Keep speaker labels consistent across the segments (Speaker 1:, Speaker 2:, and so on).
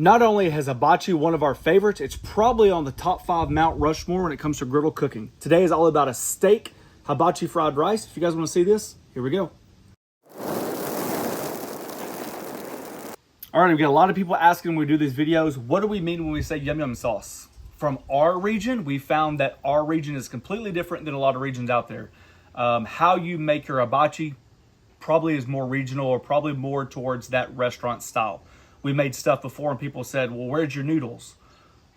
Speaker 1: Not only is hibachi one of our favorites, it's probably on the top 5 Mount Rushmore when it comes to griddle cooking. Today is all about a steak hibachi fried rice. If you guys want to see this, here we go. All right, we get a lot of people asking when we do these videos, what do we mean when we say yum yum sauce? From our region, we found that our region is completely different than a lot of regions out there. How you make your hibachi probably is more regional, or probably more towards that restaurant style. We made stuff before and people said, well, where's your noodles?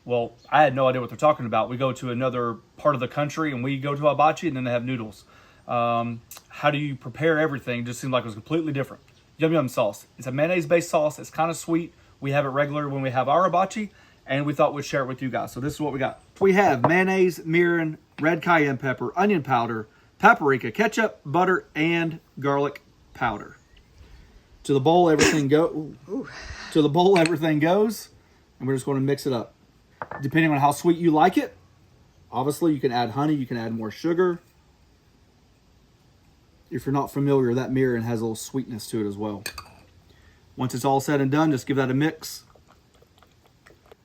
Speaker 1: Well, I had no idea what they're talking about. We go to another part of the country and we go to hibachi and then they have noodles. How do you prepare everything? Just seemed like it was completely different. Yum yum sauce. It's a mayonnaise based sauce. It's kind of sweet. We have it regular when we have our hibachi, and we thought we'd share it with you guys. So this is what we got. We have mayonnaise, mirin, red cayenne pepper, onion powder, paprika, ketchup, butter, and garlic powder. To the bowl, everything To the bowl, everything goes, and we're just going to mix it up. Depending on how sweet you like it, obviously you can add honey, you can add more sugar. If you're not familiar, that mirin has a little sweetness to it as well. Once it's all said and done, just give that a mix.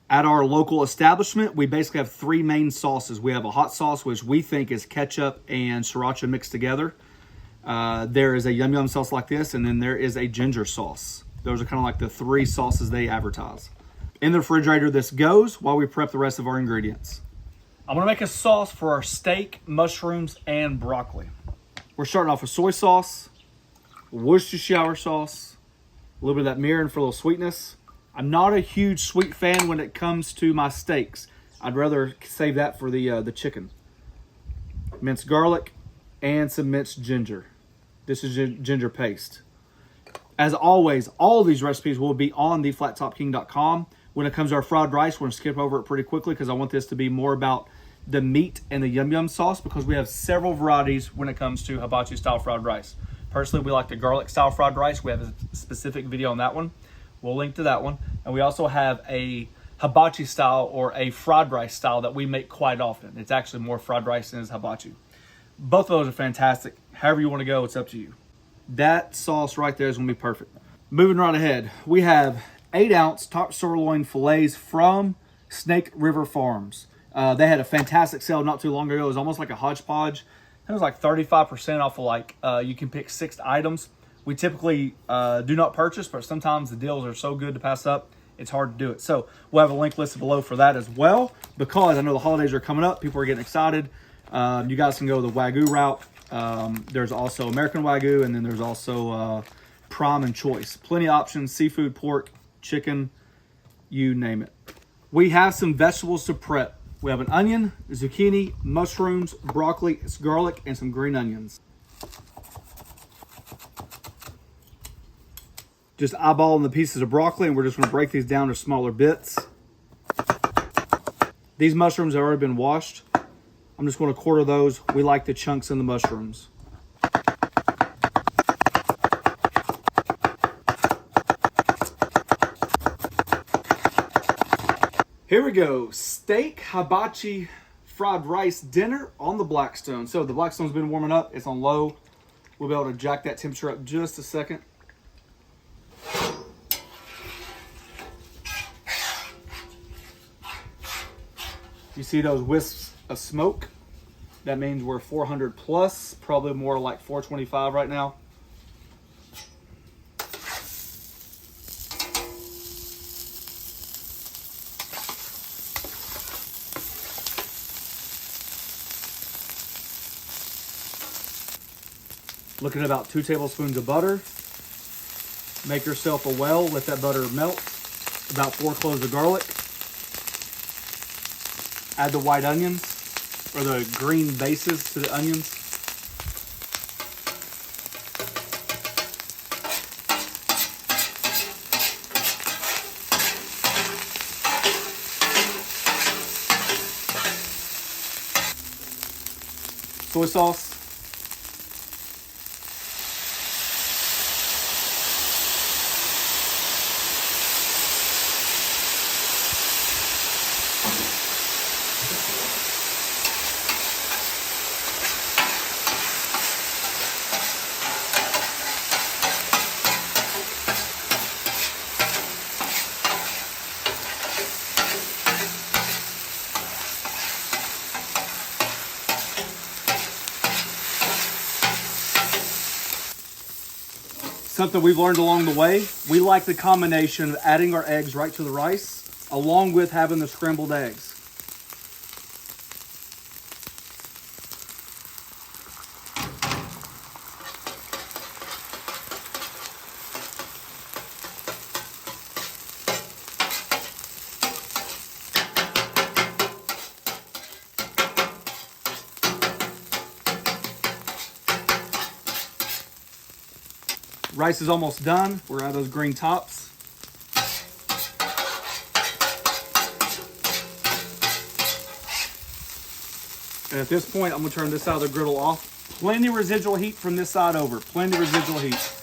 Speaker 1: At our local establishment, we basically have 3 main sauces. We have a hot sauce, which we think is ketchup and sriracha mixed together. There is a yum yum sauce like this, and then there is a ginger sauce. Those are kind of like the 3 sauces they advertise. In the refrigerator this goes while we prep the rest of our ingredients. I'm gonna make a sauce for our steak, mushrooms, and broccoli. We're starting off with soy sauce, Worcestershire sauce, a little bit of that mirin for a little sweetness. I'm not a huge sweet fan when it comes to my steaks. I'd rather save that for the chicken. Minced garlic and some minced ginger. This is ginger paste. As always, all of these recipes will be on theflattopking.com. When it comes to our fried rice, we're going to skip over it pretty quickly because I want this to be more about the meat and the yum yum sauce, because we have several varieties when it comes to hibachi style fried rice. Personally, we like the garlic style fried rice. We have a specific video on that one. We'll link to that one. And we also have a hibachi style, or a fried rice style, that we make quite often. It's actually more fried rice than it is hibachi. Both of those are fantastic. However you want to go, it's up to you. That sauce right there is going to be perfect. Moving right ahead, we have 8-ounce top sirloin fillets from Snake River Farms. They had a fantastic sale not too long ago. It was almost like a hodgepodge. It was like 35% off of like, you can pick 6 items. We typically do not purchase, but sometimes the deals are so good to pass up, it's hard to do it. So we'll have a link listed below for that as well, because I know the holidays are coming up. People are getting excited. You guys can go the Wagyu route. There's also American Wagyu, and then there's also prime and choice. Plenty of options: seafood, pork, chicken, you name it. We have some vegetables to prep. We have an onion, zucchini, mushrooms, broccoli, garlic, and some green onions. Just eyeballing the pieces of broccoli, and we're just going to break these down to smaller bits. These mushrooms have already been washed. I'm just going to quarter those. We like the chunks in the mushrooms. Here we go. Steak hibachi fried rice dinner on the Blackstone. So the Blackstone's been warming up. It's on low. We'll be able to jack that temperature up just a second. You see those wisps of smoke? That means we're 400 plus, probably more like 425 right now. Looking at about 2 tablespoons of butter. Make yourself a well, let that butter melt. About 4 cloves of garlic. Add the white onions, or the green bases to the onions. Soy sauce. Something we've learned along the way, we like the combination of adding our eggs right to the rice, along with having the scrambled eggs. Rice is almost done. We're out of those green tops. And at this point, I'm gonna turn this side of the griddle off. Plenty residual heat from this side over. Plenty residual heat.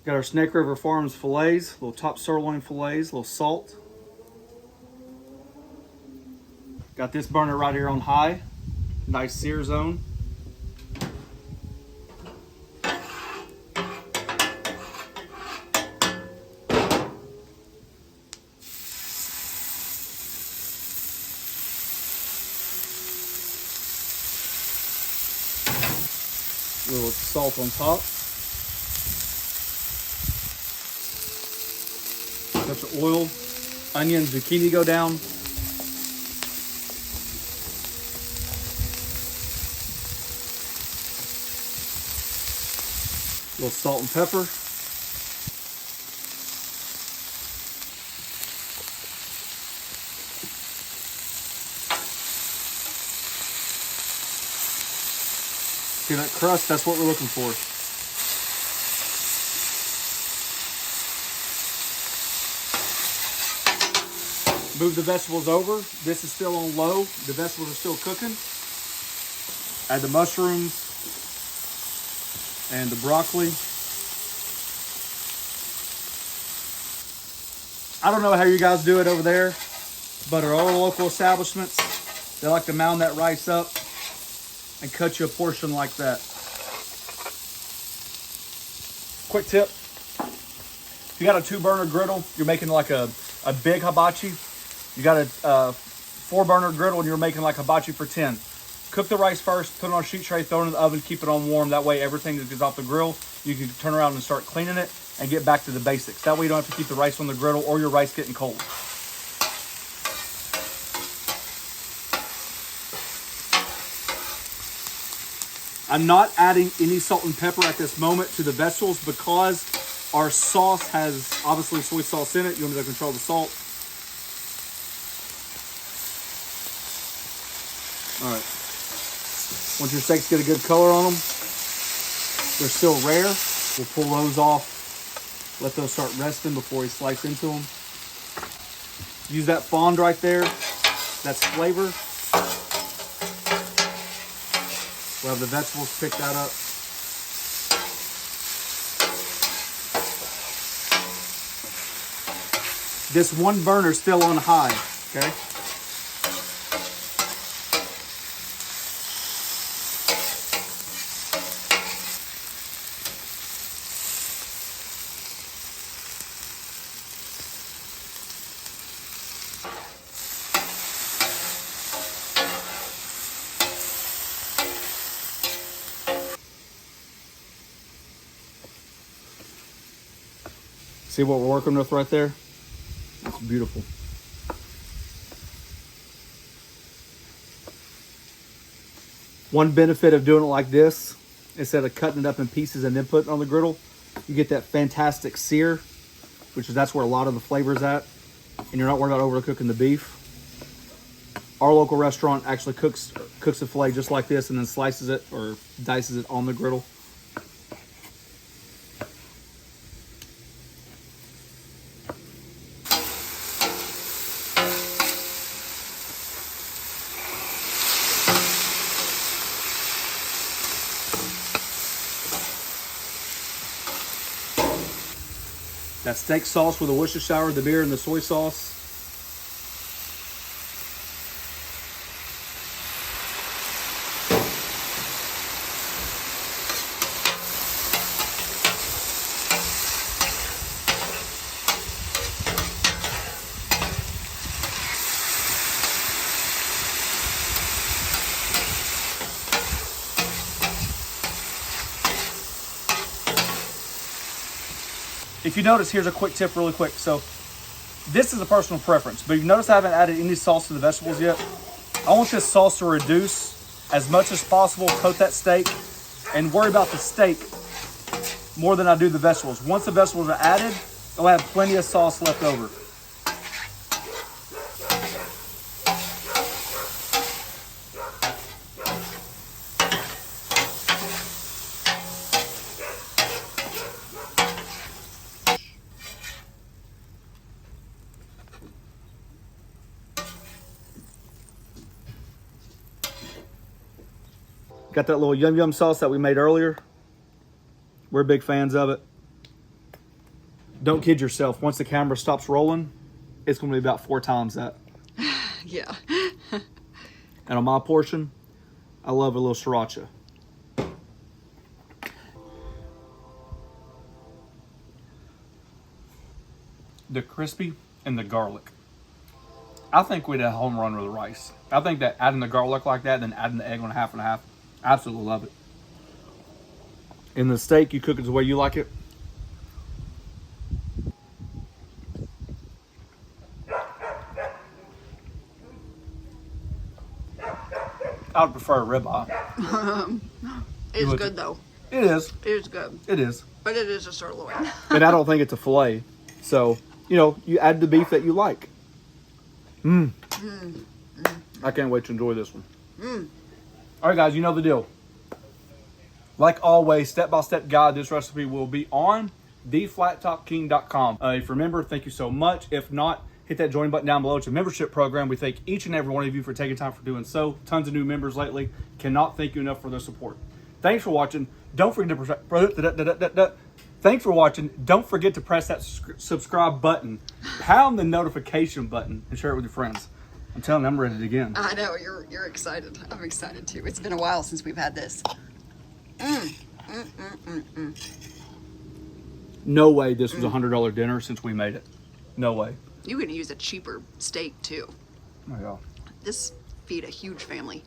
Speaker 1: Got our Snake River Farms fillets, little top sirloin fillets, little salt. Got this burner right here on high, nice sear zone. Little salt on top. Touch of oil, onion, zucchini go down. A little salt and pepper. See that crust? That's what we're looking for. Move the vegetables over. This is still on low. The vegetables are still cooking. Add the mushrooms and the broccoli. I don't know how you guys do it over there, but our other local establishments, they like to mound that rice up and cut you a portion like that. Quick tip. If you got a 2-burner griddle, you're making like a big hibachi. You got a 4-burner griddle and you're making like hibachi for 10. Cook the rice first, put it on a sheet tray, throw it in the oven, keep it on warm. That way everything that gets off the grill, you can turn around and start cleaning it and get back to the basics. That way you don't have to keep the rice on the griddle or your rice getting cold. I'm not adding any salt and pepper at this moment to the vegetables because our sauce has obviously soy sauce in it. You want me to control the salt. All right. Once your steaks get a good color on them, they're still rare. We'll pull those off, let those start resting before we slice into them. Use that fond right there. That's flavor. We'll have the vegetables pick that up. This 1 burner still on high, okay? See what we're working with right there? It's beautiful. One benefit of doing it like this, instead of cutting it up in pieces and then putting it on the griddle, you get that fantastic sear, that's where a lot of the flavor is at, and you're not worried about overcooking the beef. Our local restaurant actually cooks the filet just like this and then slices it or dices it on the griddle. That steak sauce with the Worcestershire, the beer, and the soy sauce. If you notice, here's a quick tip really quick. So this is a personal preference, but you notice I haven't added any sauce to the vegetables yet. I want this sauce to reduce as much as possible, coat that steak, and worry about the steak more than I do the vegetables. Once the vegetables are added, I'll have plenty of sauce left over. Got that little yum yum sauce that we made earlier. We're big fans of it. Don't kid yourself. Once the camera stops rolling, it's going to be about 4 times that.
Speaker 2: Yeah.
Speaker 1: And on my portion, I love a little sriracha. The crispy and the garlic. I think we did a home run with the rice. I think that adding the garlic like that, then adding the egg on a half and a half, absolutely love it. In the steak, you cook it the way you like it. I would prefer a ribeye.
Speaker 2: It's good though.
Speaker 1: It is.
Speaker 2: It is good.
Speaker 1: It is.
Speaker 2: But it is a sirloin.
Speaker 1: And I don't think it's a filet. So, you know, you add the beef that you like. I can't wait to enjoy this one. All right, guys, you know the deal. Like always, step-by-step guide. This recipe will be on theflattopking.com. If you remember, thank you so much. If not, hit that join button down below. It's a membership program. We thank each and every one of you for taking time for doing so. Tons of new members lately. Cannot thank you enough for their support. Thanks for watching. Don't forget to Thanks for watching. Don't forget to press that subscribe button, pound the notification button, and share it with your friends. I'm telling you, I'm ready again.
Speaker 2: I know, you're excited. I'm excited too. It's been a while since we've had this.
Speaker 1: No way this was a $100 dinner since we made it. No way.
Speaker 2: You can use a cheaper steak too.
Speaker 1: Oh, yeah.
Speaker 2: This feed a huge family.